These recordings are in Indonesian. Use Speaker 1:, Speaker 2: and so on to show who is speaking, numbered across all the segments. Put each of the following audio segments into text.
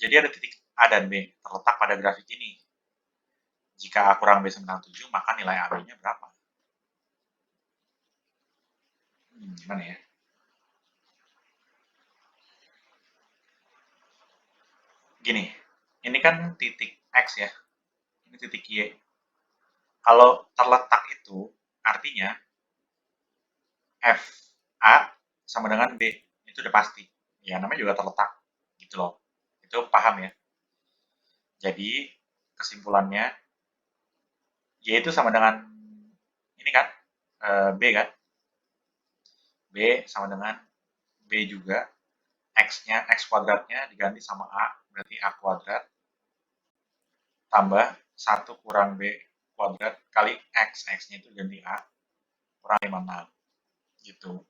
Speaker 1: Jadi ada titik A dan B terletak pada grafik ini. Jika A kurang B sama dengan 7, maka nilai AB-nya berapa? Gimana ya? Gini, ini kan titik X ya, ini titik Y. Kalau terletak itu artinya F A sama dengan B, itu udah pasti. Ya namanya juga terletak, gitu loh. Itu paham ya? Jadi kesimpulannya Y itu sama dengan ini kan, B kan? B sama dengan B juga, X-nya, X kuadratnya diganti sama A, berarti A kuadrat, tambah 1 kurang B kuadrat kali X, X-nya itu ganti A, kurang 56, gitu.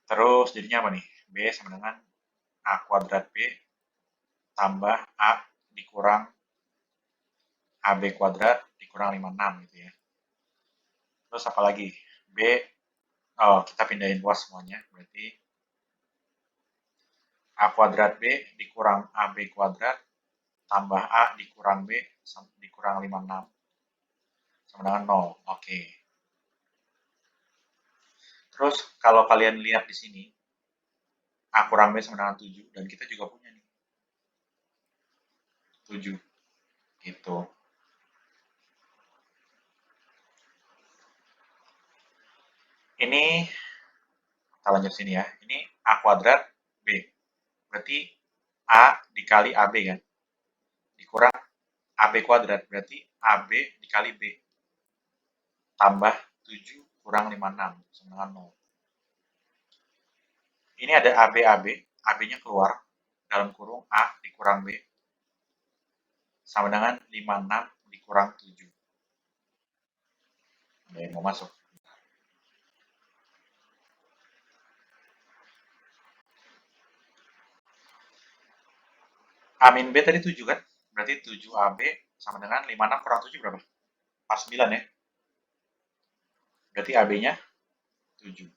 Speaker 1: Terus jadinya apa nih? B sama dengan A kuadrat B tambah A dikurang AB kuadrat dikurang 56 gitu ya. Terus apa lagi? B, oh kita pindahin luas semuanya, berarti A kuadrat B dikurang AB kuadrat tambah A dikurang B dikurang 56 sama dengan 0. Oke. Terus kalau kalian lihat di sini, A kurang B sama dengan 7, dan kita juga punya nih, 7. Gitu. Ini, kita lanjut sini ya, ini A kuadrat B. Berarti A dikali AB kan? Dikurang AB kuadrat, berarti AB dikali B. Tambah 7 kurang 56, sama dengan 0. Ini ada AB, AB, AB-nya keluar, dalam kurung A dikurang B, sama dengan 56 dikurang 7. Ada yang mau masuk? A min B tadi 7 kan? Berarti 7AB sama dengan 56 kurang 7 berapa? 49 ya? Berarti AB-nya 7.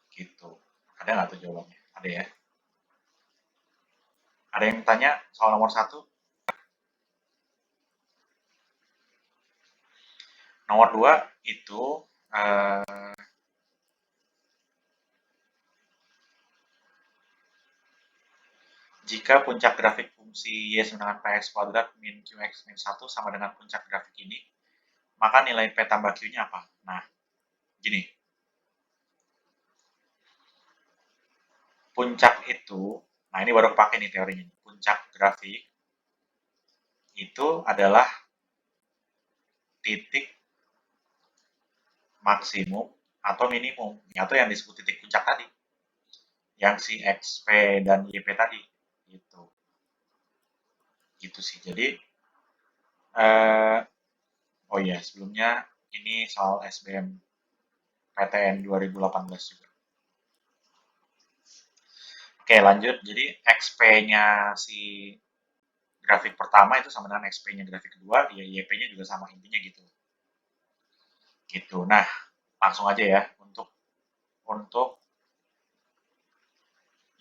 Speaker 1: Gitu. Ada nggak tuh jawabannya? Ada ya? Ada yang tanya soal nomor 1? Nomor 2 itu jika puncak grafik fungsi Y sama dengan Px kuadrat min Qx min 1 sama dengan puncak grafik ini, maka nilai P tambah Q-nya apa? Nah, gini. Puncak itu, nah ini baru pakai nih teorinya. Puncak grafik itu adalah titik maksimum atau minimum, atau yang disebut titik puncak tadi, yang si XP dan YP tadi, gitu. Gitu sih. Jadi, oh iya, sebelumnya ini soal SBM PTN 2018 juga. Oke, lanjut. Jadi, XP-nya si grafik pertama itu sama dengan XP-nya grafik kedua, ya YP-nya juga sama, intinya gitu. Gitu. Nah, langsung aja ya untuk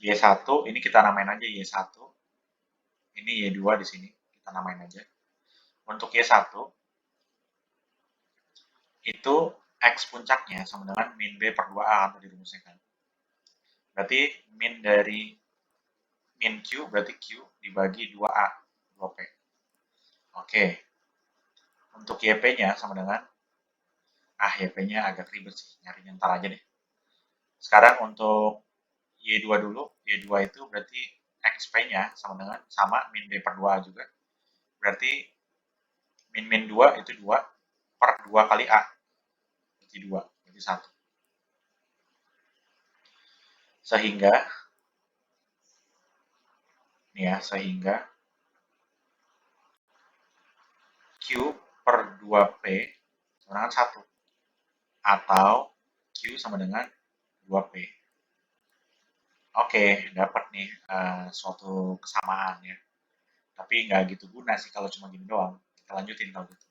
Speaker 1: Y1 ini kita namain aja Y1. Ini Y2 di sini kita namain aja. Untuk Y1 itu X puncaknya sama dengan min B per 2A atau dirumusnya kan. Berarti min dari min Q berarti Q dibagi 2A, 2P. Oke. Untuk YP-nya sama dengan, YP-nya agak ribet sih, nyarinya ntar aja deh. Sekarang untuk Y2 dulu, Y2 itu berarti XP-nya sama min B per 2A juga. Berarti min 2 itu 2 per 2 kali A. Berarti 2, berarti 1. Sehingga, nih ya, sehingga Q per 2P sama dengan 1. Atau Q sama dengan 2P. Oke, dapat nih suatu kesamaan ya. Tapi nggak gitu guna sih kalau cuma gini doang. Kita lanjutin kalau gitu.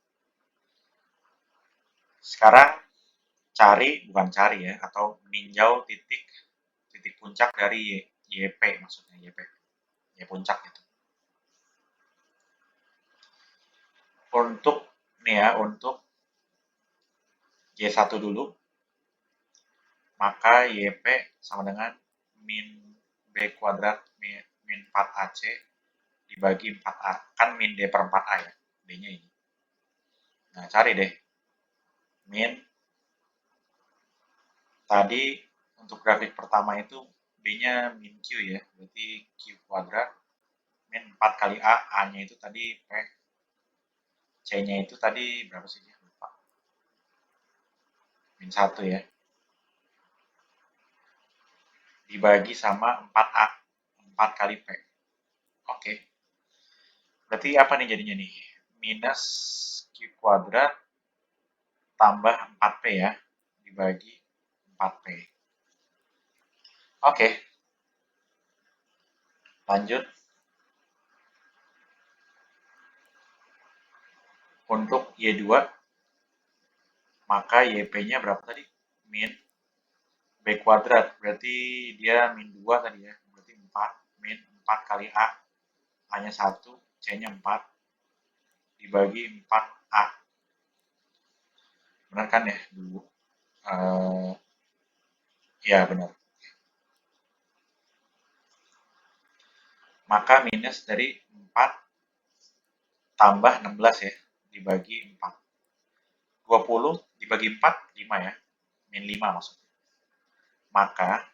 Speaker 1: Sekarang bukan cari ya, atau meninjau titik puncak dari YP maksudnya YP. Y puncak gitu. Untuk nih ya, untuk Y1 dulu, maka YP sama dengan min B kuadrat min 4AC dibagi 4A. Kan min D per 4A ya, D-nya ini. Nah, cari deh min. Tadi untuk grafik pertama itu B-nya min Q ya, berarti Q kuadrat min 4 kali A, A-nya itu tadi P, C-nya itu tadi berapa sih dia? Lupa. Min 1 ya. Dibagi sama 4A, 4 kali P. Oke. Berarti apa nih jadinya nih? Minus Q kuadrat tambah 4P ya, dibagi 4P. Oke. Lanjut. Untuk Y2, maka YP-nya berapa tadi? Min B kuadrat, berarti dia min 2 tadi ya, berarti 4, min 4 kali A, A-nya 1, C-nya 4, dibagi 4A. Benar kan ya? Dulu. Ya, benar. Maka minus dari 4 tambah 16 ya, dibagi 4. 20 dibagi 4, 5 ya. Min 5 maksudnya. Maka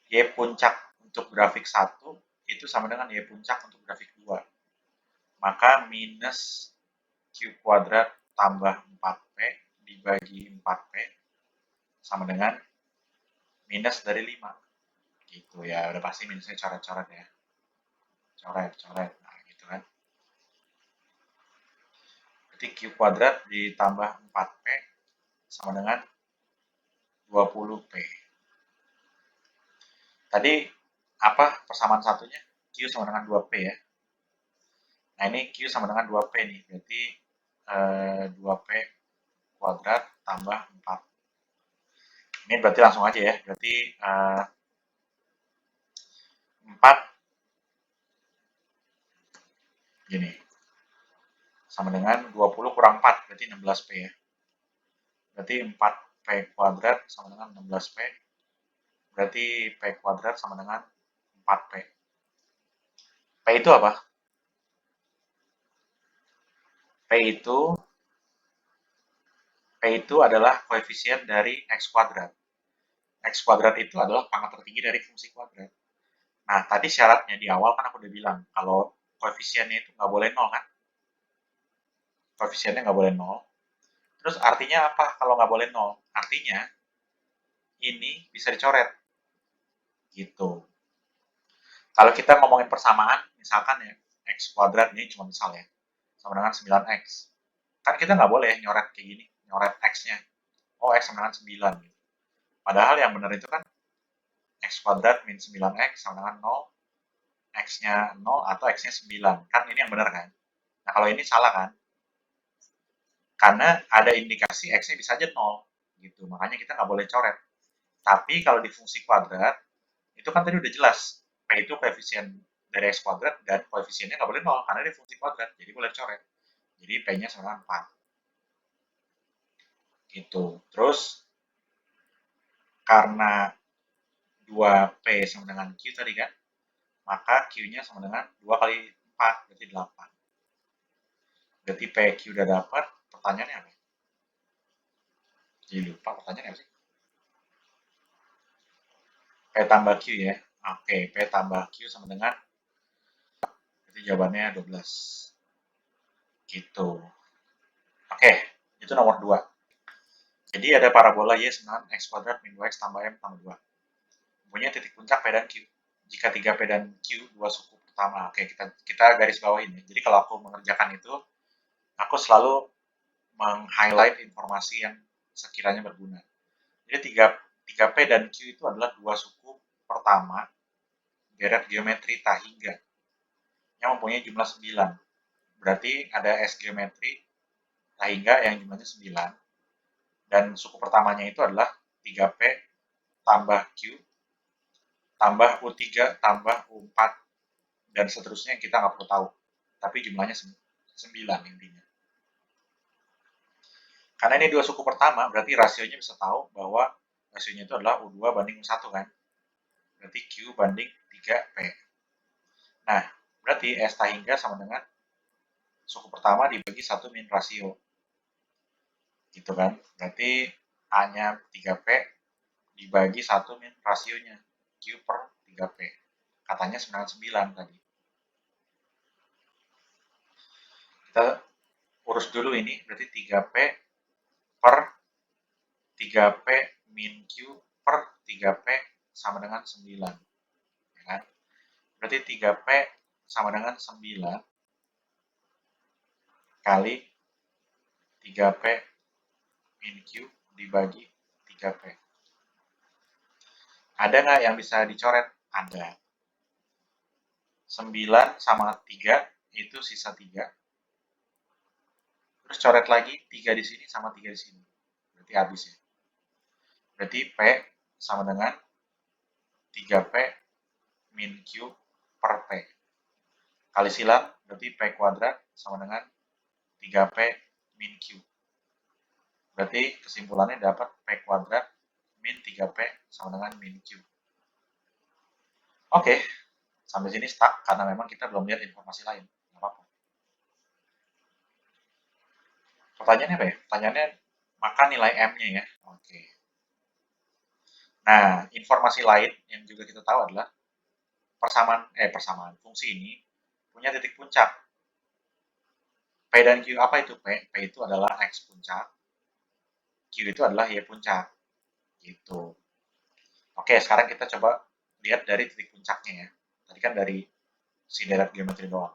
Speaker 1: Y puncak untuk grafik 1 itu sama dengan Y puncak untuk grafik 2. Maka minus Q kuadrat tambah 4P dibagi 4P sama dengan minus dari 5. Gitu ya, udah pasti minusnya coret-coret ya. Coret-coret, nah gitu kan. Berarti Q kuadrat ditambah 4P sama dengan 20P. Tadi apa persamaan satunya? Q sama dengan 2P ya. Nah ini Q sama dengan 2P nih, berarti 2P kuadrat tambah 4. Ini berarti langsung aja ya, berarti 4 gini, sama dengan 20 kurang 4, berarti 16P ya. Berarti 4P kuadrat sama dengan 16P, berarti P kuadrat sama dengan 4P. P itu apa? P itu adalah koefisien dari X kuadrat. X kuadrat itu adalah pangkat tertinggi dari fungsi kuadrat. Nah, tadi syaratnya di awal kan aku udah bilang, kalau koefisiennya itu nggak boleh 0 kan? Koefisiennya nggak boleh 0. Terus artinya apa kalau nggak boleh 0? Artinya ini bisa dicoret. Gitu. Kalau kita ngomongin persamaan, misalkan ya, X kuadrat ini cuma misal ya, sama dengan 9X. Kan kita nggak boleh nyoret kayak gini, nyoret X-nya. Oh, X sama dengan 9. Gitu. Padahal yang benar itu kan X kuadrat min 9X sama dengan 0, X-nya 0 atau X-nya 9. Kan ini yang benar kan? Nah, kalau ini salah kan? Karena ada indikasi X-nya bisa aja 0. Gitu. Makanya kita nggak boleh coret. Tapi kalau di fungsi kuadrat, itu kan tadi udah jelas. P itu koefisien dari X kuadrat dan koefisiennya nggak boleh 0 karena di fungsi kuadrat. Jadi boleh coret. Jadi P-nya sama 4. Gitu. Terus, karena 2P sama dengan Q tadi kan, maka Q-nya sama dengan 2 kali 4, berarti 8. Berarti PQ udah dapat, pertanyaannya apa? Jadi lupa pertanyaannya apa sih? P tambah Q ya. Oke, P tambah Q sama dengan, berarti jawabannya 12. Gitu. Oke, itu nomor 2. Jadi ada parabola Y sama dengan X kuadrat min 2X tambah M tambah 2. Punya titik puncak P dan Q. Jika 3P dan Q, dua suku pertama. Oke, kita garis bawahin ya. Jadi kalau aku mengerjakan itu, aku selalu meng-highlight informasi yang sekiranya berguna. Jadi 3P dan Q itu adalah dua suku pertama deret geometri Tahingga yang mempunyai jumlah 9. Berarti ada S geometri Tahingga yang jumlahnya 9. Dan suku pertamanya itu adalah 3P tambah Q tambah U3 tambah U4 dan seterusnya yang kita nggak perlu tahu. Tapi jumlahnya 9 intinya. Karena ini dua suku pertama, berarti rasionya bisa tahu bahwa rasionya itu adalah U2 banding U1 kan. Berarti Q banding 3P. Nah, berarti S hingga sama dengan suku pertama dibagi 1 min rasio. Gitu kan. Berarti A-nya 3P dibagi 1 min rasionya. Q per 3P. Katanya 99 tadi. Kita urus dulu ini, berarti 3P per 3P min Q per 3P sama dengan 9. Ya kan? Berarti 3P sama dengan 9 kali 3P min Q dibagi 3P. Ada nggak yang bisa dicoret? Ada. 9 sama 3 itu sisa 3. Terus coret lagi 3 di sini sama 3 di sini. Berarti habis ya. Berarti P sama dengan 3P min Q per P. Kali silang berarti P kuadrat sama dengan 3P min Q. Berarti kesimpulannya dapat P kuadrat min 3P sama dengan min Q. Oke, sampai sini stuck karena memang kita belum lihat informasi lain. Nggak apa-apa. Pertanyaannya apa ya? Pertanyaannya maka nilai M-nya ya. Oke. Nah, informasi lain yang juga kita tahu adalah persamaan fungsi ini punya titik puncak. P dan Q apa itu P? P itu adalah X puncak. Q itu adalah Y puncak. Gitu. Oke, sekarang kita coba lihat dari titik puncaknya ya. Tadi kan dari si deret geometri doang.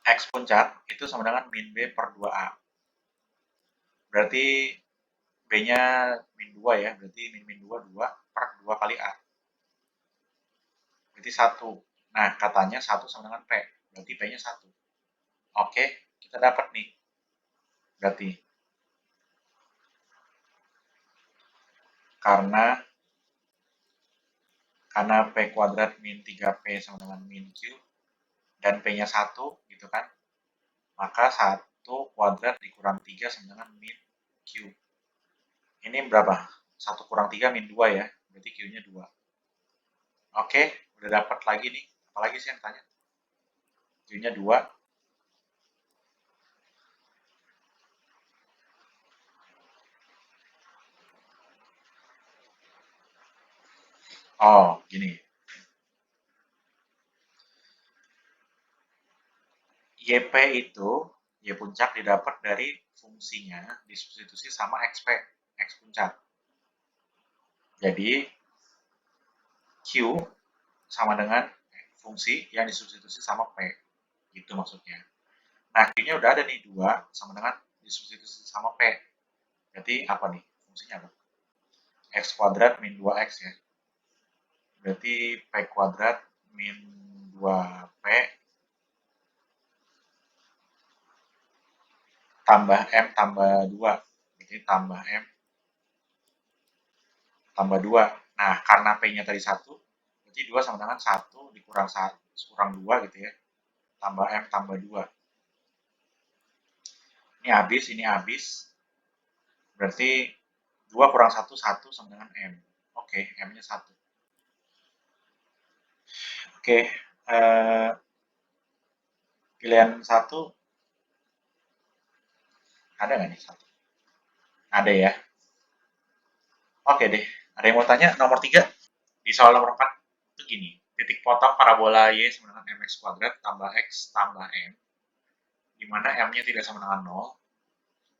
Speaker 1: X puncak itu sama dengan min B per 2A. Berarti B-nya min 2 ya, berarti min 2, 2 per 2 kali A. Berarti 1. Nah, katanya 1 sama dengan P, berarti P-nya 1. Oke, kita dapat nih. Berarti karena P kuadrat min 3P sama dengan min Q, dan P-nya 1, gitu kan, maka 1 kuadrat dikurang 3 sama dengan min Q. Ini berapa? 1 kurang 3 min 2 ya, berarti Q-nya 2. Oke, udah dapat lagi nih. Apalagi sih yang tanya? Q-nya 2. Oh, gini. YP itu, Y puncak didapat dari fungsinya disubstitusi sama XP, X puncak. Jadi, Q sama dengan fungsi yang disubstitusi sama P. Gitu maksudnya. Nah, Q-nya udah ada nih, 2 sama dengan disubstitusi sama P. Berarti apa nih? Fungsinya apa? X kuadrat min 2X ya. Berarti P kuadrat min 2P tambah M tambah 2. Jadi tambah M tambah 2. Nah, karena P-nya tadi 1, berarti 2 sama dengan 1 dikurang 1, kurang 2 gitu ya. Tambah M tambah 2. Ini habis, ini habis. Berarti 2 kurang 1, 1 sama dengan M. Oke, M-nya 1. Oke, pilihan 1 ada nggak nih 1? Ada ya. Oke deh, ada yang mau tanya? Nomor 3, di soal nomor 4, itu gini. Titik potong parabola Y sama dengan mx kuadrat tambah x tambah m, di mana m-nya tidak sama dengan 0,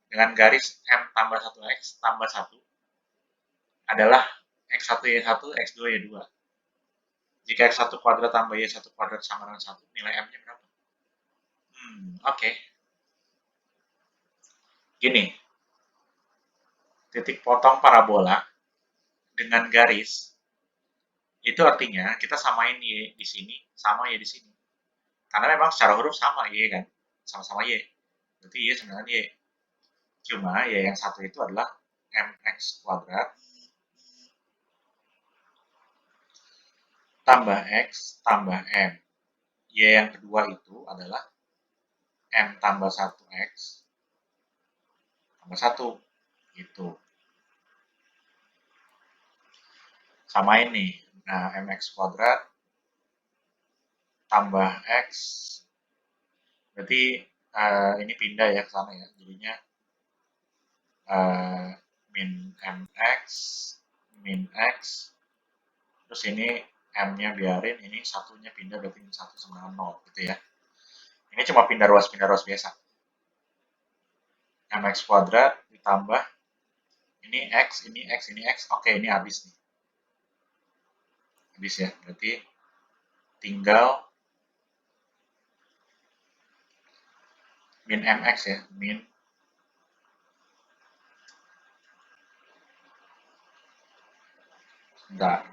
Speaker 1: dengan garis m tambah 1x tambah 1 adalah x1 y1, x2 y2. Jika x1 kuadrat tambah y1 kuadrat sama dengan 1, nilai m-nya berapa? Oke. Gini, titik potong parabola dengan garis, itu artinya kita samain y di sini sama y di sini. Karena memang secara huruf sama y kan, sama-sama y. Berarti y sama dengan y. Cuma y yang satu itu adalah mx kuadrat tambah X tambah M. Y yang kedua itu adalah M tambah 1X tambah 1. Gitu. Samain nih. Nah, MX kuadrat tambah X. Berarti ini pindah ya ke sana ya. Jadinya min MX, min X. Terus ini M-nya biarin, ini satunya pindah berarti min 1 sama dengan 0 gitu ya. Ini cuma pindah ruas biasa. MX kuadrat ditambah ini X, ini X, ini X. Oke, ini habis nih. Habis ya, berarti tinggal min MX ya, min bentar.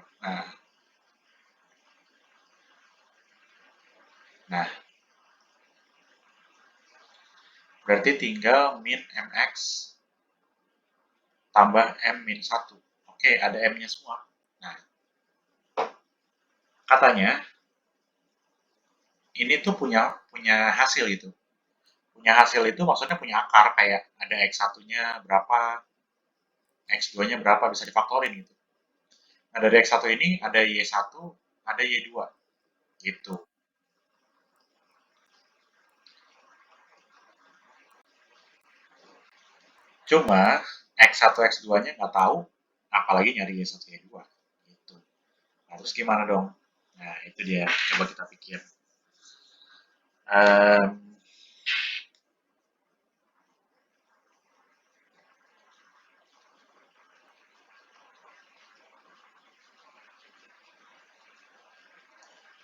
Speaker 1: Nah, berarti tinggal min MX tambah M min 1. Oke, ada M-nya semua. Nah, katanya ini tuh punya hasil itu. Punya hasil itu maksudnya punya akar, kayak ada X1-nya berapa, X2-nya berapa, bisa difaktorin gitu. Nah, dari X1 ini ada Y1, ada Y2 gitu. Cuma X1, X2-nya nggak tahu, apalagi nyari Y1, Y2 gitu. Nah, terus gimana dong? Nah, itu dia. Coba kita pikir. Um,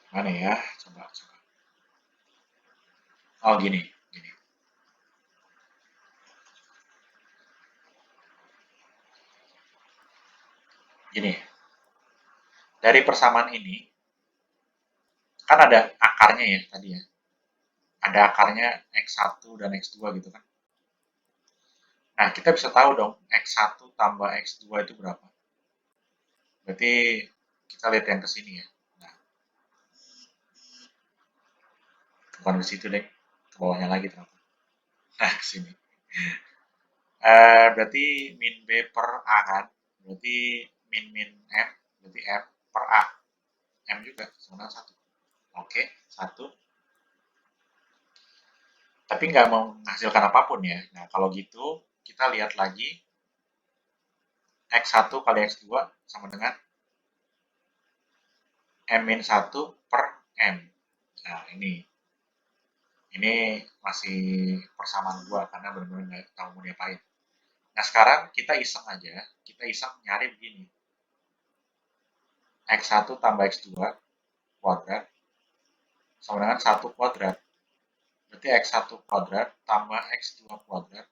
Speaker 1: Mana ya? Coba. Oh, gini. Gini. Dari persamaan ini, kan ada akarnya ya tadi ya. Ada akarnya X1 dan X2 gitu kan. Nah, kita bisa tahu dong X1 tambah X2 itu berapa. Berarti kita lihat yang ke sini ya. Nah, bukan ke situ deh. Ke bawahnya lagi ternyata. Nah, ke sini. Berarti min B per A kan. Berarti min M. Berarti M per A. M juga sama 1. Oke, 1. Tapi nggak mau menghasilkan apapun ya. Nah, kalau gitu kita lihat lagi X1 kali X2 sama dengan M-1 per M. Nah, ini masih persamaan gua karena benar-benar nggak tahu mau diapain. Nah, sekarang kita iseng aja, kita iseng nyari begini. X1 tambah X2 kuadrat sama dengan 1 kuadrat. Berarti X1 kuadrat tambah X2 kuadrat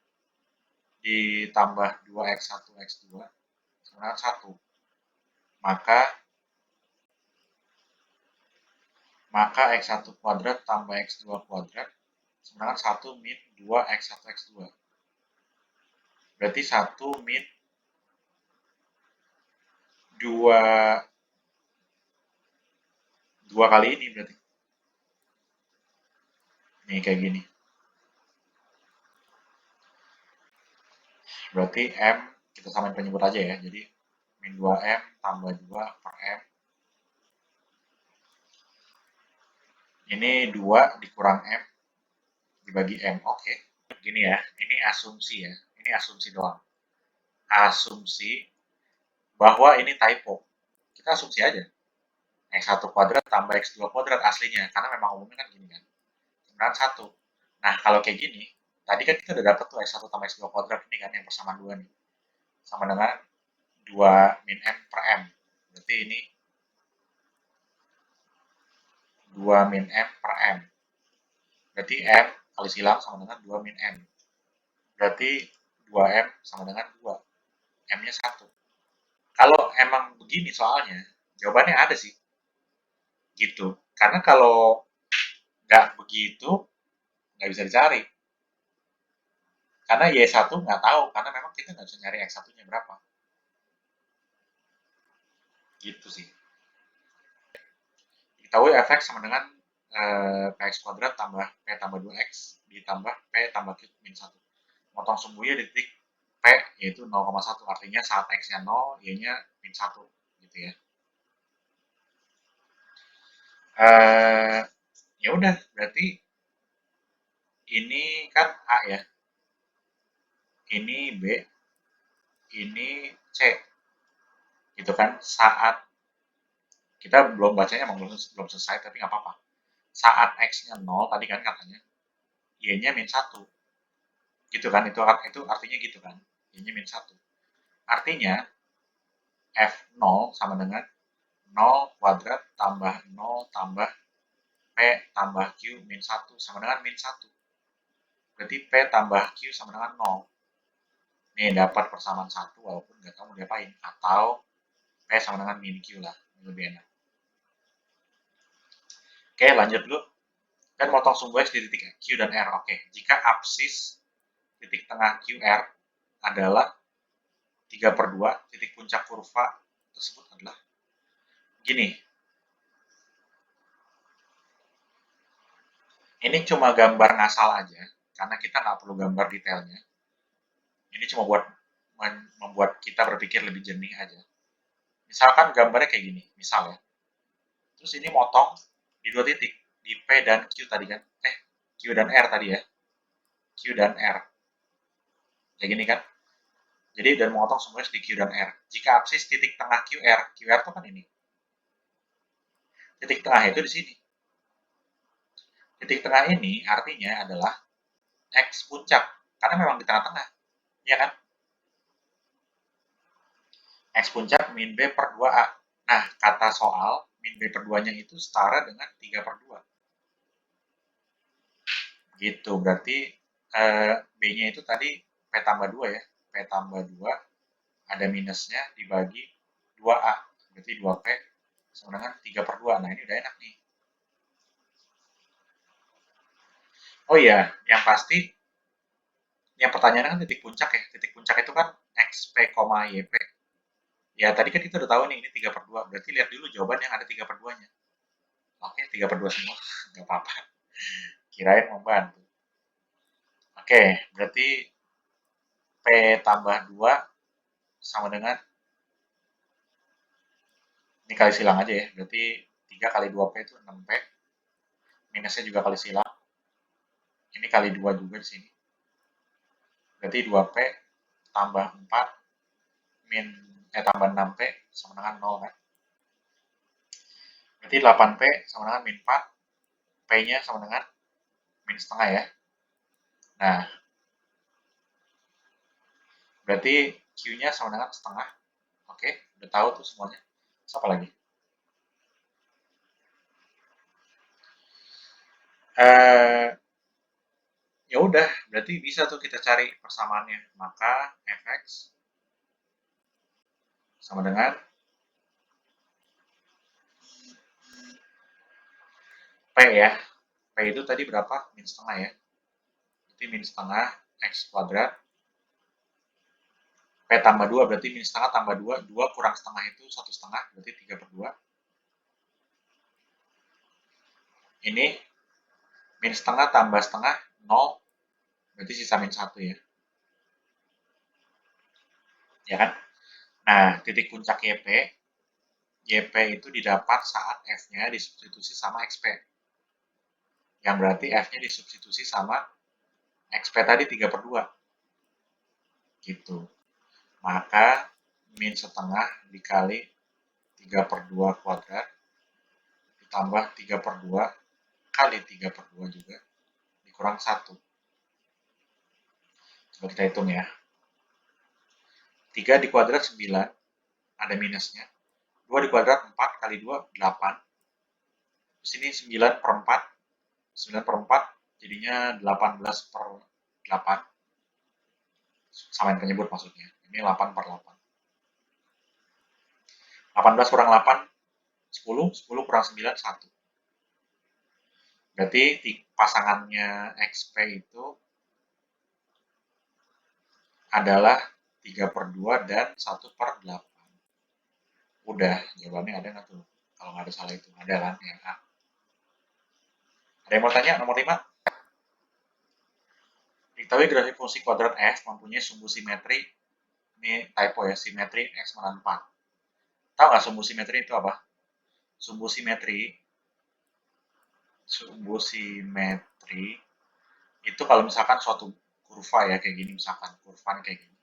Speaker 1: ditambah 2X1 X2 sama dengan 1. Maka X1 kuadrat tambah X2 kuadrat sama dengan 1 min 2X1 X2. Berarti 1 min 2 kali ini berarti. Nih kayak gini. Berarti M kita samain penyebut aja ya. Jadi min 2M tambah 2 per M. Ini 2 dikurang M dibagi M. Oke. Gini ya. Ini asumsi ya. Ini asumsi doang. Asumsi bahwa ini typo. Kita asumsi aja. X1 kuadrat tambah X2 kuadrat aslinya. Karena memang umumnya kan gini kan. Sebenarnya 1. Nah, kalau kayak gini, tadi kan kita udah dapet tuh X1 tambah X2 kuadrat ini kan yang persamaan 2 nih. Sama dengan 2 min M per M. Berarti ini 2 min M per M. Berarti M kali silang sama dengan 2 min M. Berarti 2M sama dengan 2. M-nya 1. Kalau emang begini soalnya, jawabannya ada sih. Gitu. Karena kalau nggak begitu, nggak bisa dicari. Karena Y1 nggak tahu, karena memang kita nggak bisa nyari X1-nya berapa. Gitu sih. ketahui fx sama dengan px kuadrat tambah p tambah 2x ditambah p tambah q min 1. Motong sumbunya di titik p yaitu 0,1, artinya saat x-nya 0, y-nya min 1 gitu ya. Ya udah, berarti ini kan A ya, ini B, ini C, gitu kan. Saat kita belum bacanya emang belum selesai, tapi nggak apa-apa. Saat x-nya 0 tadi kan katanya, y-nya min 1, gitu kan. Itu artinya gitu kan, y-nya min 1. Artinya f0 sama dengan 0 kuadrat tambah 0 tambah p tambah q min 1 sama dengan min 1. Berarti p tambah q sama dengan 0. Nih dapat persamaan 1 walaupun nggak tahu mau diapain. Atau p sama dengan min q lah, lebih enak. Oke, lanjut dulu. Dan motong sumbu x di titik q dan r. Oke, jika absis titik tengah qr adalah 3/2, titik puncak kurva tersebut adalah gini. Ini cuma gambar ngasal aja, karena kita nggak perlu gambar detailnya. Ini cuma buat membuat kita berpikir lebih jernih aja. Misalkan gambarnya kayak gini, misal ya. Terus ini motong di 2 titik, di P dan Q tadi kan. Q dan R tadi ya. Q dan R. Kayak gini kan. Jadi dan motong semuanya di Q dan R. Jika absis titik tengah QR, QR itu kan ini. Titik tengah itu di sini. Titik tengah ini artinya adalah X puncak. Karena memang di tengah-tengah. Ya kan? X puncak min B per 2A. Nah, kata soal, min B per 2-nya itu setara dengan 3/2. Gitu, berarti B-nya itu tadi P tambah 2 ya. P tambah 2 ada minusnya dibagi 2A. Berarti 2P sama dengan 3/2. Nah, ini udah enak nih. Oh iya, yang pasti, yang pertanyaannya kan titik puncak ya. Titik puncak itu kan XP, YP. Ya, tadi kan kita udah tahu nih, ini 3/2. Berarti lihat dulu jawaban yang ada 3/2-nya. Oke, 3/2 semua. Nggak apa-apa. Kirain membantu. Oke, berarti P tambah 2 sama dengan, ini kali silang aja ya. Berarti 3 kali 2P itu 6P. Minusnya juga kali silang. Ini kali 2 juga di sini. Berarti 2P tambah 4 tambah 6P sama dengan 0 kan. Berarti 8P sama dengan min 4. P-nya sama dengan min setengah ya. Nah, berarti Q-nya sama dengan setengah. Oke, udah tahu tuh semuanya. Terus apa lagi? Ya udah, berarti bisa tuh kita cari persamaannya. Maka fx sama dengan P ya. P itu tadi berapa? Min setengah ya. Berarti min setengah X kuadrat. P tambah 2 berarti min setengah tambah 2. 2 kurang setengah itu 1/2. Berarti 3/2. Ini min setengah tambah setengah 0. Berarti sisa min 1 ya. Ya kan? Nah, titik puncak YP itu didapat saat F-nya disubstitusi sama XP. Yang berarti F-nya disubstitusi sama XP tadi 3/2. Gitu. Maka min setengah dikali 3/2 kuadrat ditambah 3/2 kali 3/2 juga dikurang 1. Coba kita hitung ya. 3 dikuadrat 9, ada minusnya. 2 dikuadrat 4 kali 2, 8. Terus ini 9/4. 9/4 jadinya 18/8. Samain penyebut maksudnya. Ini 8/8. 18 kurang 8, 10. 10 kurang 9, 1. Berarti pasangannya XP itu adalah 3/2 dan 1/8. Udah, jawabannya ada nggak tuh? Kalau nggak ada salah itu, ada kan yang A. Ada yang mau tanya? Nomor 5. Diketahui grafik fungsi kuadrat f mempunyai sumbu simetri, ini typo ya, simetri eksponen 4. Tahu nggak sumbu simetri itu apa? Sumbu simetri itu kalau misalkan suatu kurva ya kayak gini, misalkan kurvanya kayak gini.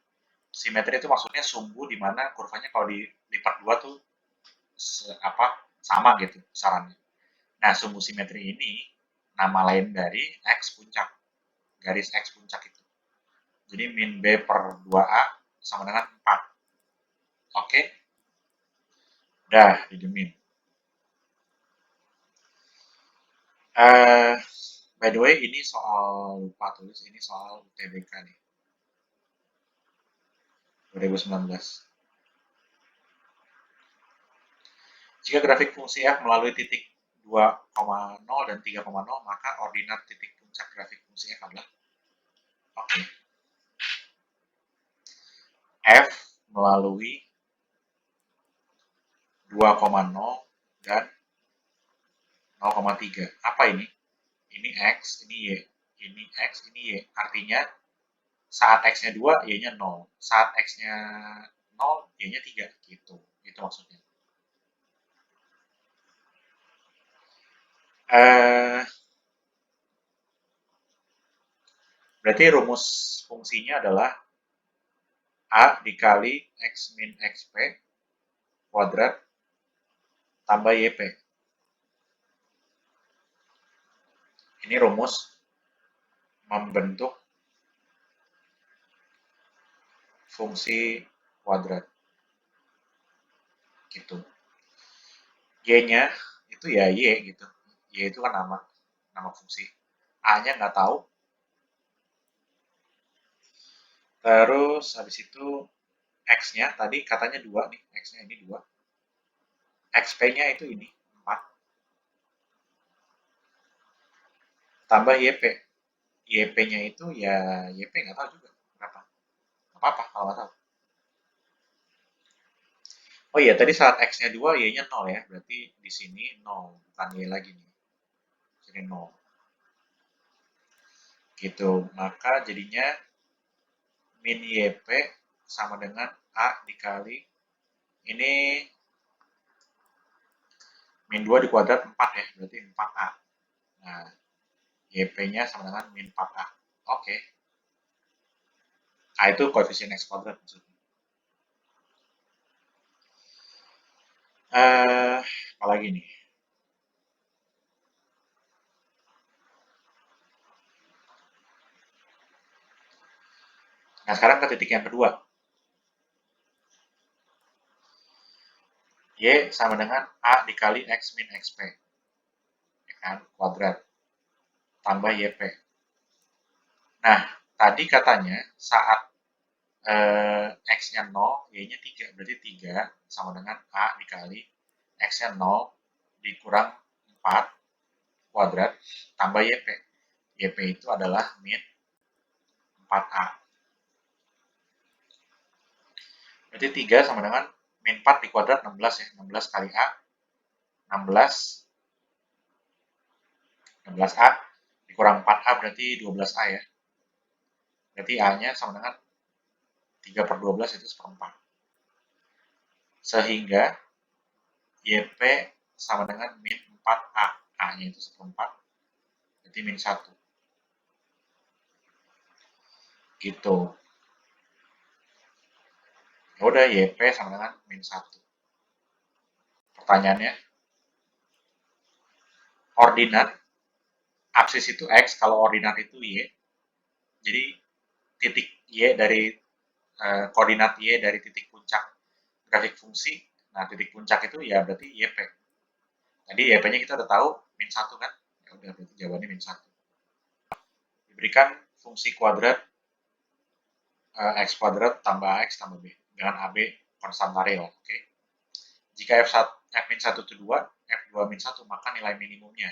Speaker 1: Simetri itu maksudnya sumbu di mana kurvanya kalau dilipat dua tuh sama gitu besarannya. Nah, sumbu simetri ini nama lain dari x puncak, garis x puncak itu. Jadi min b per 2a sama dengan 4. Oke? Dah, didemin. By the way, ini soal lupa tulis, ini soal UTBK nih. 2019. Jika grafik fungsi f melalui titik 2,0 dan 3,0, maka ordinat titik puncak grafik fungsi f adalah oke. F melalui 2,0 dan 0,3. Apa ini? Ini X, ini Y. Ini X, ini Y. Artinya saat X-nya 2, Y-nya 0. Saat X-nya 0, Y-nya 3. Gitu. Itu maksudnya. Berarti rumus fungsinya adalah A dikali X min XP kuadrat tambah YP. Ini rumus membentuk fungsi kuadrat. Gitu. Y-nya itu ya Y gitu. Y itu kan nama fungsi. A-nya nggak tahu. Terus habis itu X-nya tadi katanya 2 nih. X-nya ini 2. XP-nya itu ini 4. Tambah YP. YP-nya itu ya YP nggak tahu juga berapa. Apa-apa kalau nggak tahu. Oh iya, tadi saat X-nya 2, Y-nya 0 ya. Berarti di sini 0, bukan Y lagi nih. Jadi 0. Gitu. Maka jadinya min YP sama dengan A dikali ini min 2 di kuadrat 4 ya. Berarti 4A. Nah, YP-nya sama dengan min 4A. Oke. A itu koefisien X kuadrat maksudnya. Apalagi nih? Nah, sekarang ke titik yang kedua. Y sama dengan A dikali X min XP. Ya kan? Kuadrat. Tambah YP. Nah, tadi katanya saat X-nya 0, Y-nya 3. Berarti 3 sama dengan A dikali X-nya 0 dikurang 4 kuadrat tambah YP. YP itu adalah min 4A. Berarti 3 sama dengan min 4 di kuadrat 16 ya. 16 kali A. 16. 16A dikurang 4A berarti 12A ya. Berarti A-nya sama dengan 3 per 12 itu seperempat. Sehingga YP sama dengan min 4A. A-nya itu seperempat. Berarti min 1. Gitu. Ya udah YP sama dengan min 1. Pertanyaannya, ordinat absis itu X, kalau ordinat itu Y. Jadi titik Y dari koordinat Y dari titik puncak grafik fungsi. Nah, titik puncak itu ya berarti YP. Tadi YP-nya kita udah tahu min 1 kan? Ya udah berarti jawabannya min 1. Diberikan fungsi kuadrat X kuadrat tambah X tambah B dengan AB konstan variabel. Oke. Jika F1 itu 2, F2 min 1 maka nilai minimumnya.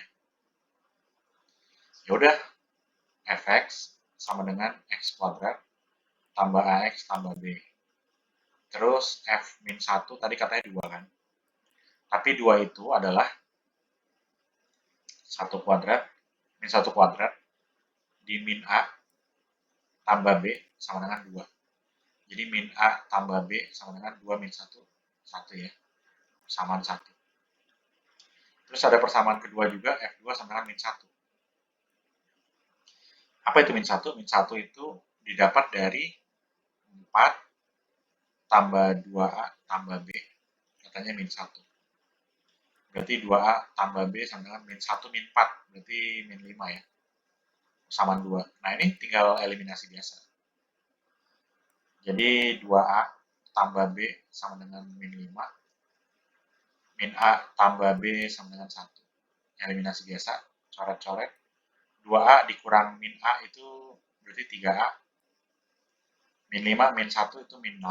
Speaker 1: Ya udah, Fx sama dengan X kuadrat tambah AX tambah B. Terus F min 1 tadi katanya 2 kan. Tapi 2 itu adalah 1 kuadrat min 1 kuadrat di min A tambah B sama dengan 2. Jadi min A tambah B sama dengan 2 min 1, 1 ya, persamaan 1. Terus ada persamaan kedua juga, F2 sama dengan min 1. Apa itu min 1? Min 1 itu didapat dari 4 tambah 2A tambah B, katanya min 1. Berarti 2A tambah B sama dengan min 1 min 4, berarti min 5 ya, persamaan 2. Nah ini tinggal eliminasi biasa. Jadi 2A tambah B sama dengan min 5, min A tambah B sama dengan 1. Eliminasi biasa, coret-coret. 2A dikurang min A itu berarti 3A. Min 5, min 1 itu min 6.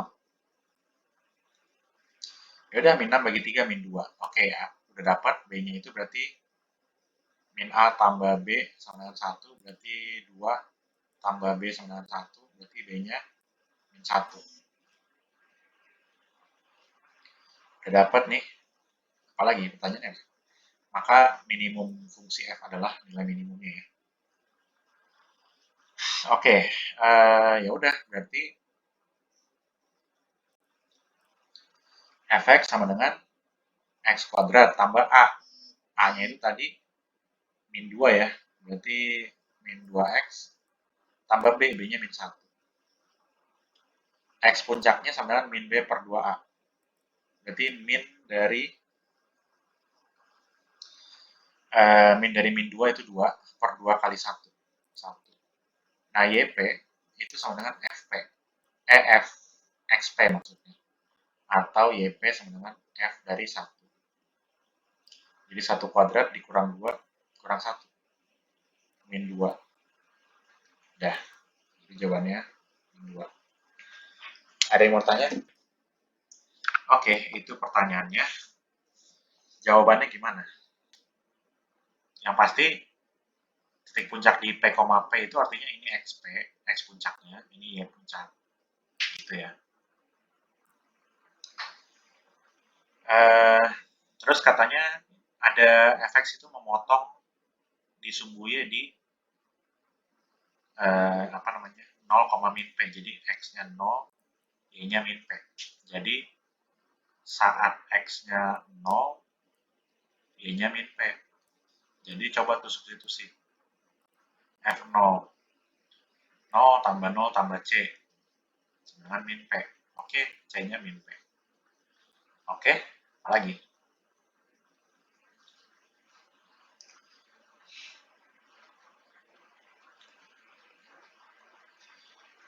Speaker 1: Ya udah, min 6 bagi 3, min 2. Oke ya, udah dapat B-nya itu berarti min A tambah B sama dengan 1, berarti 2 tambah B sama dengan 1, berarti B-nya min 1. Udah dapat nih. Apalagi pertanyaannya? Maka minimum fungsi f adalah nilai minimumnya ya. Oke, ya udah berarti fx sama dengan x kuadrat tambah a. A-nya itu tadi min 2 ya, berarti min 2x tambah b, b-nya min 1. X puncaknya sama dengan min b per 2a. Berarti min dari min 2 itu 2 per 2 kali 1. 1. Nah, YP itu sama dengan FP. F, XP maksudnya. Atau YP sama dengan F dari 1. Jadi 1 kuadrat dikurang 2, kurang 1. Min 2. Dah, jadi jawabannya min 2. Ada yang mau tanya? Oke, itu pertanyaannya. Jawabannya gimana? Yang pasti, titik puncak di P, P itu artinya ini XP, X puncaknya, ini Y puncak. Gitu ya. Terus katanya ada efek itu memotong di sumbu Y di 0, min P. Jadi X-nya 0, Y-nya min P. Jadi saat X-nya 0, Y-nya min P. Jadi coba tuh substitusi. F0. 0 tambah 0 tambah C. Dengan min P. Oke, C-nya min P. Oke, apa lagi?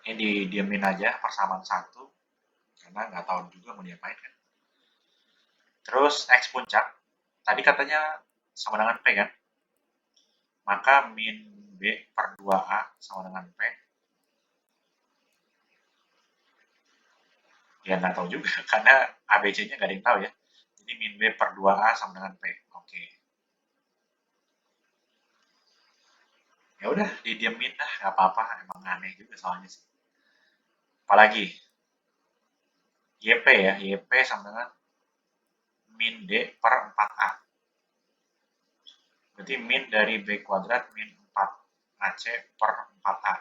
Speaker 1: Ini didiemin aja persamaan 1. Karena nggak tahu juga mau diapain kan. Terus X puncak. Tadi katanya sama dengan P kan? Maka min B per 2A sama dengan P. Ya nggak tahu juga, karena ABC-nya nggak ada yang tahu ya. Jadi min B per 2A sama dengan P. Oke. Ya udah, didiemin dah, nggak apa-apa. Emang aneh juga soalnya sih. Apalagi? YP ya, YP sama dengan min D per 4A. Berarti min dari B kuadrat min 4AC per 4A.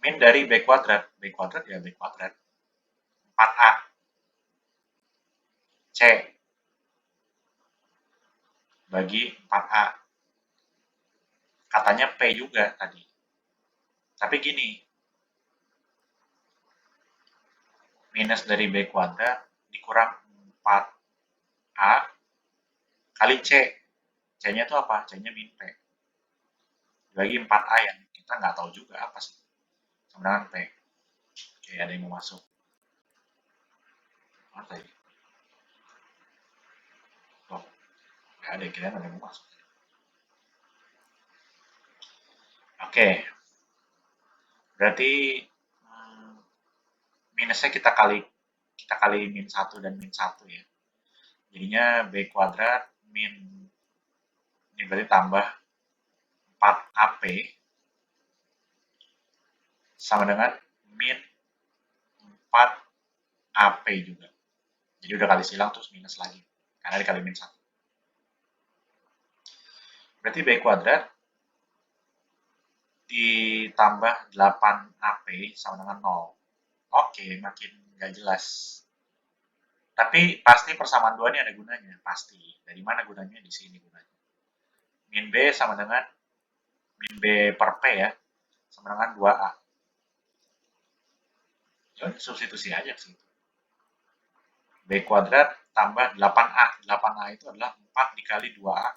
Speaker 1: Min dari B kuadrat ya B kuadrat. 4A. C bagi 4A. Katanya P juga tadi. Tapi gini, minus dari B kuadrat dikurang 4A kali C. C-nya itu apa? C-nya min P. Bagi 4A yang kita nggak tahu juga apa sih. Sama dengan P. Oke, ada yang mau masuk. Apa tadi? Oh, nggak ada, kira ada yang mau masuk. Oke. Berarti minusnya kita kali min 1 dan min 1 ya. Jadinya B kuadrat min, ini berarti tambah 4AP sama dengan min 4AP juga. Jadi udah kali silang terus minus lagi. Karena dikali min 1. Berarti B kuadrat ditambah 8AP sama dengan 0. Oke, makin nggak jelas. Tapi pasti persamaan 2 ini ada gunanya, pasti. Dari mana gunanya? Di sini gunanya. Min B sama dengan min B per P ya, sama dengan 2A. Jadi substitusi aja ke situ. B kuadrat tambah 8A. 8A itu adalah 4 dikali 2A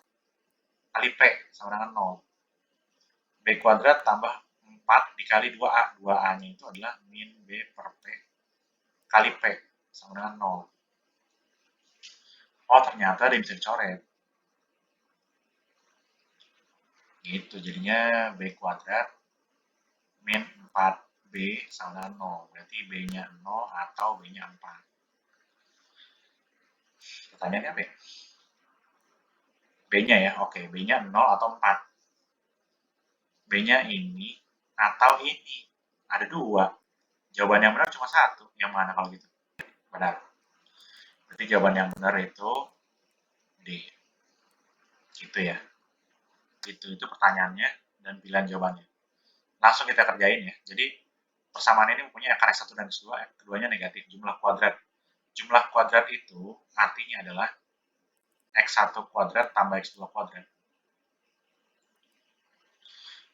Speaker 1: kali P sama dengan 0. B kuadrat tambah 4 dikali 2A. 2A-nya itu adalah min B per P kali P sama dengan 0. Oh, ternyata dia bisa dicoret. Gitu, jadinya B kuadrat min 4B sama dengan 0. Berarti B-nya 0 atau B-nya 4. Pertanyaannya apa ya? B-nya ya, oke. B-nya 0 atau 4. B-nya ini atau ini. Ada 2. Jawaban yang benar cuma 1. Yang mana kalau gitu? Benar. Berarti jawaban yang benar itu D. Gitu ya. Itu pertanyaannya dan pilihan jawabannya. Langsung kita kerjain ya. Jadi persamaan ini mempunyai akar X1 dan X2, keduanya negatif, jumlah kuadrat. Jumlah kuadrat itu artinya adalah X1 kuadrat tambah X2 kuadrat.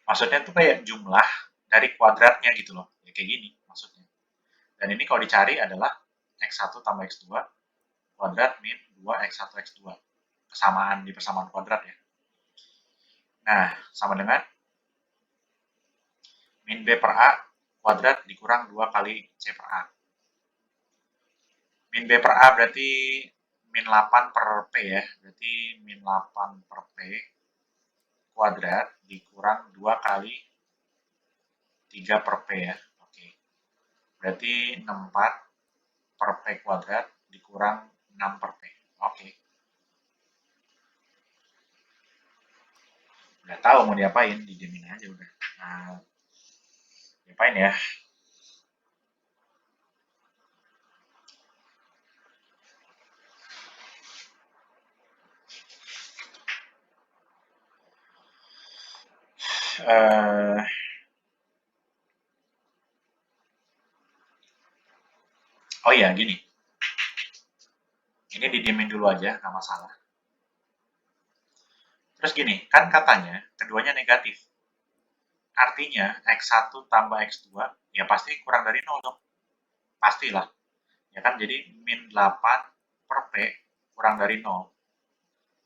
Speaker 1: Maksudnya itu kayak jumlah dari kuadratnya gitu loh. Ya, kayak gini maksudnya. Dan ini kalau dicari adalah X1 tambah X2 kuadrat min 2 X1 X2. Kesamaan di persamaan kuadrat ya. Nah, sama dengan min B per A kuadrat dikurang 2 kali C per A. Min B per A berarti min 8 per P ya. Berarti min 8 per P kuadrat dikurang 2 kali 3 per P ya. Oke. Berarti 64 per P kuadrat dikurang 6 per P. Oke. Udah tahu mau diapain, dijamin aja udah. Nah, diapain ya? Oh iya, gini. Ini didiemin dulu aja, nggak masalah. Terus gini, kan katanya keduanya negatif. Artinya X1 tambah X2 ya pasti kurang dari 0 dong. Pastilah. Ya kan, jadi min 8 per P kurang dari 0.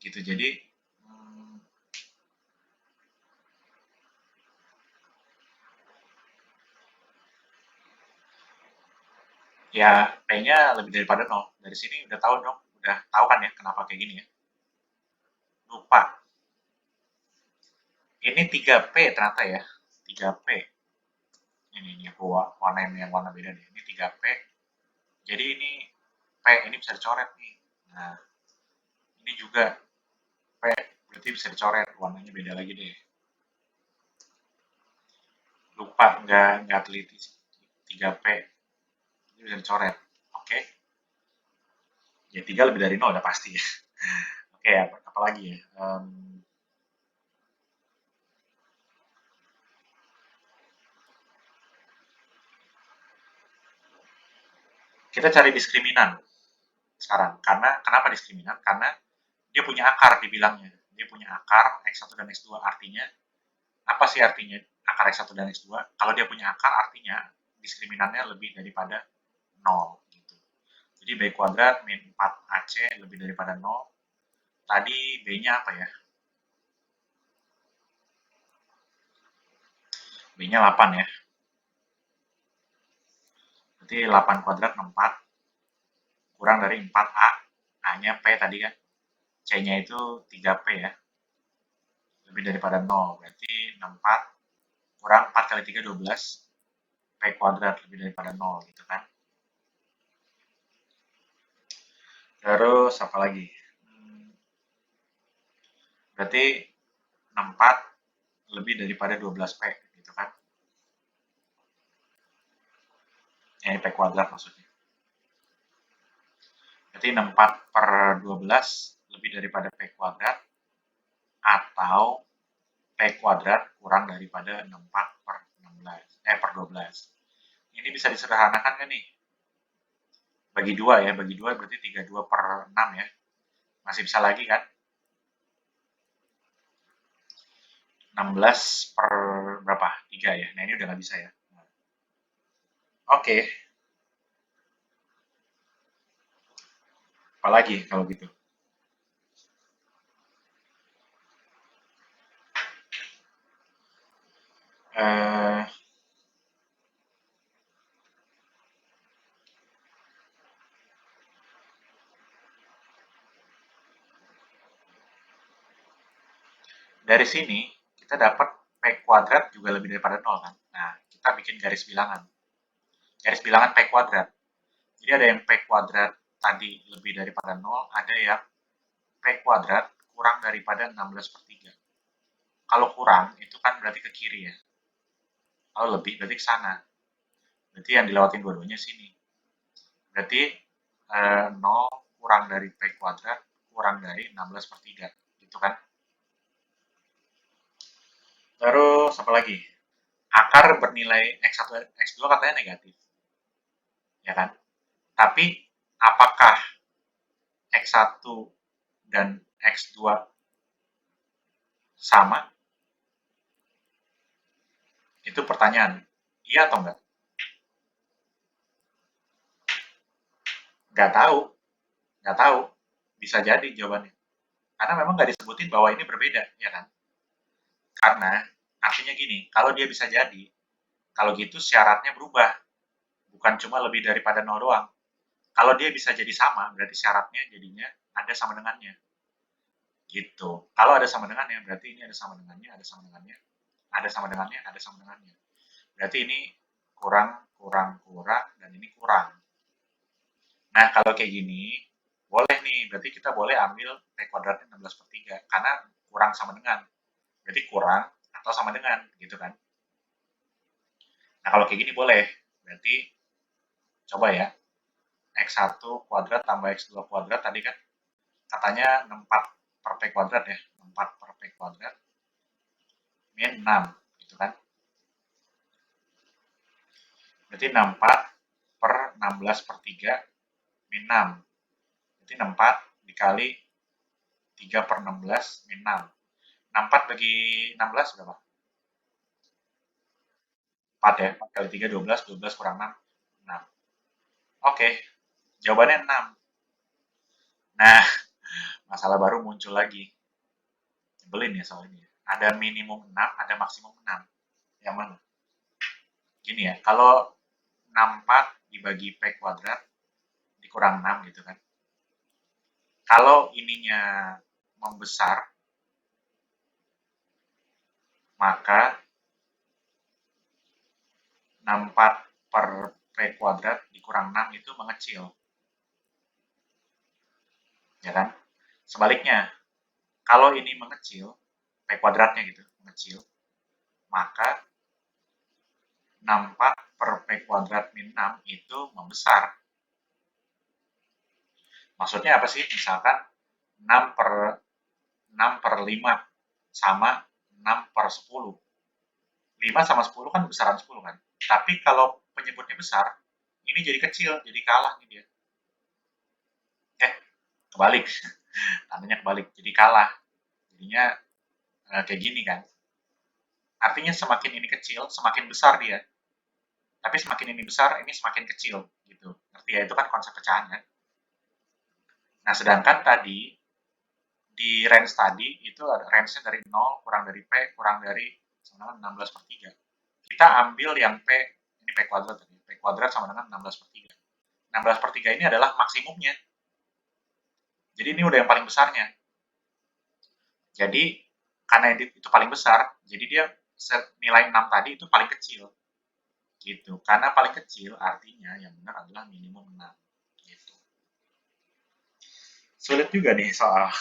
Speaker 1: Gitu, jadi ya P-nya lebih daripada 0. Dari sini udah tahu dong. Udah tahu kan ya kenapa kayak gini ya. Lupa. Ini 3P ternyata ya. 3P. Ini aku warnain yang warna beda nih. Ini 3P. Jadi ini P ini bisa dicoret nih. Nah, ini juga P berarti bisa dicoret. Warnanya beda lagi deh. Lupa nggak teliti sih. 3P. Ini bisa dicoret. Oke. Ya 3 lebih dari 0 udah pasti ya. Oke, apa lagi ya? Kita cari diskriminan sekarang. Karena kenapa diskriminan? Karena dia punya akar dibilangnya. Dia punya akar X1 dan X2. Artinya, apa sih artinya akar X1 dan X2? Kalau dia punya akar, artinya diskriminannya lebih daripada 0. Gitu. Jadi B kuadrat min 4AC lebih daripada 0. Tadi B-nya apa ya? B-nya 8 ya. Berarti 8 kuadrat 64 kurang dari 4A. A-nya P tadi kan. C-nya itu 3P ya. Lebih daripada 0. Berarti 64 kurang 4 kali 3, 12. P kuadrat lebih daripada 0 gitu kan. Terus apa lagi? Berarti 64 lebih daripada 12P gitu kan. Ini P kuadrat maksudnya. Berarti 64 per 12 lebih daripada P kuadrat. atau P kuadrat kurang daripada 64 per 16, per 12. Ini bisa disederhanakan kan nih? Bagi 2 ya, bagi 2 berarti 32 per 6 ya. Masih bisa lagi kan? 16 per berapa? 3 ya. Nah ini udah nggak bisa ya. Oke, apalagi kalau gitu? Eh, dari sini kita dapat P kuadrat juga lebih daripada 0 kan? Nah, kita bikin garis bilangan. Garis bilangan P kuadrat. Jadi ada yang P kuadrat tadi lebih daripada 0, ada yang P kuadrat kurang daripada 16 per 3. Kalau kurang, itu kan berarti ke kiri ya. Kalau lebih, berarti ke sana. Berarti yang dilewatin dua-duanya sini. Berarti 0 kurang dari P kuadrat kurang dari 16 per 3. Gitu kan? Terus apa lagi? Akar bernilai X1, X2 katanya negatif. Ya kan? Tapi apakah X1 dan X2 sama? Itu pertanyaan. Iya atau enggak? Nggak tahu. Nggak tahu. Bisa jadi jawabannya. Karena memang nggak disebutin bahwa ini berbeda, ya kan? Karena artinya gini, kalau dia bisa jadi, kalau gitu syaratnya berubah. Bukan cuma lebih daripada 0 doang. Kalau dia bisa jadi sama, berarti syaratnya jadinya ada sama dengannya. Gitu. Kalau ada sama dengannya, berarti ini ada sama dengannya, ada sama dengannya, ada sama dengannya, ada sama dengannya. Berarti ini kurang, kurang, kurang, dan ini kurang. Nah, kalau kayak gini, boleh nih, berarti kita boleh ambil P kuadratnya 16 per 3, karena kurang sama dengan. Berarti kurang atau sama dengan, gitu kan. Nah, kalau kayak gini boleh. Berarti, coba ya, X1 kuadrat tambah X2 kuadrat tadi kan, katanya 64 per P kuadrat ya, 64 per P kuadrat, min 6, gitu kan. Berarti 64 per 16 per 3, min 6. Berarti 64 dikali 3 per 16, min 6. 64 bagi 16 berapa? 4 ya, 4 kali 3, 12, 12 kurang 6, 6. Oke, jawabannya 6. Nah, masalah baru muncul lagi. Nyebelin ya soal ini. Ada minimum 6, ada maksimum 6. Yang mana? Gini ya, kalau 64 dibagi P kuadrat dikurang 6 gitu kan. Kalau ininya membesar, maka 64 per P kuadrat dikurang 6 itu mengecil. Ya kan? Sebaliknya, kalau ini mengecil, P kuadratnya gitu, mengecil, maka 64 per P kuadrat min 6 itu membesar. Maksudnya apa sih? Misalkan 6 per 6 per 5 sama 6 per 10. 5 sama 10 kan besaran 10 kan. Tapi kalau penyebutnya besar, ini jadi kecil, jadi kalah nih dia. Kebalik. Tandanya kebalik, jadi kalah. Jadinya kayak gini kan. Artinya semakin ini kecil, semakin besar dia. Tapi semakin ini besar, ini semakin kecil gitu. Ngerti ya? Itu kan konsep pecahannya. Nah, sedangkan tadi di range tadi itu ada range-nya dari 0 kurang dari P kurang dari 16 per 3. Kita ambil yang P, ini P kuadrat tadi. P kuadrat sama dengan 16 per 3. 16 per 3 ini adalah maksimumnya. Jadi ini udah yang paling besarnya. Jadi karena itu paling besar, jadi dia nilai 6 tadi itu paling kecil. Gitu. Karena paling kecil artinya yang benar adalah minimum 6. Gitu. Sulit juga nih soal.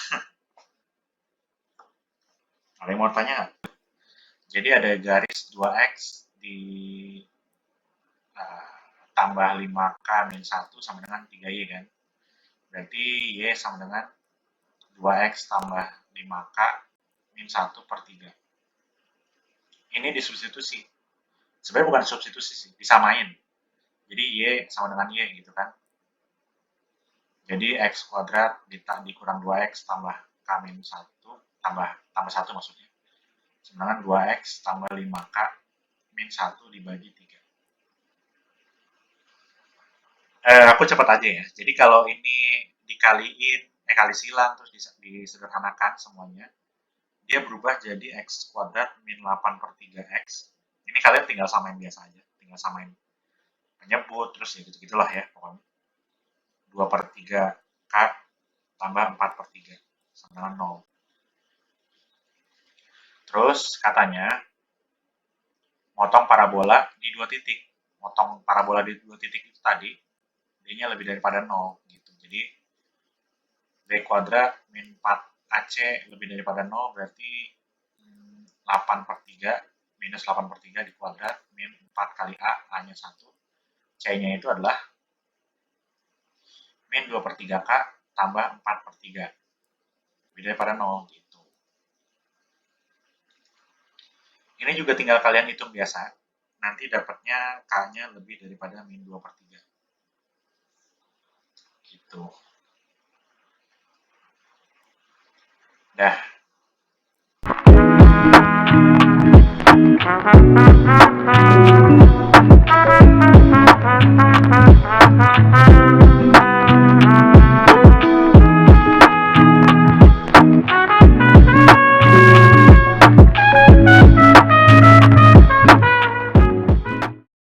Speaker 1: Ada yang mau tanya? Jadi ada garis 2x di uh, tambah 5k min 1 sama dengan 3y kan. Berarti y sama dengan 2x tambah 5k min 1 per 3. Ini disubstitusi. Sebenarnya bukan substitusi sih, disamain. Jadi Y sama dengan Y gitu kan. Jadi X kuadrat dikurang 2X tambah K min 1, tambah 1 maksudnya. Sama dengan 2X tambah 5K min 1 dibagi 3. Aku cepat aja ya. Jadi kalau ini dikaliin, kali silang, terus disederhanakan semuanya, dia berubah jadi X kuadrat min 8 per 3X. Ini kalian tinggal samain biasa aja. Tinggal samain penyebut, terus ya gitu-gitulah ya pokoknya. 2 per 3K tambah 4 per 3 sama dengan 0. Terus katanya, motong parabola di 2 titik. Motong parabola di 2 titik itu tadi, D-nya lebih daripada 0 gitu. Jadi B kuadrat min 4AC lebih daripada 0 berarti 8 per 3 minus 8 per 3 di kuadrat min 4 kali A, A-nya 1. C-nya itu adalah min 2 per 3K tambah 4 per 3. Lebih daripada 0 gitu. Ini juga tinggal kalian hitung biasa. Nanti dapatnya K-nya lebih daripada min 2 per 3. Gitu. Dah.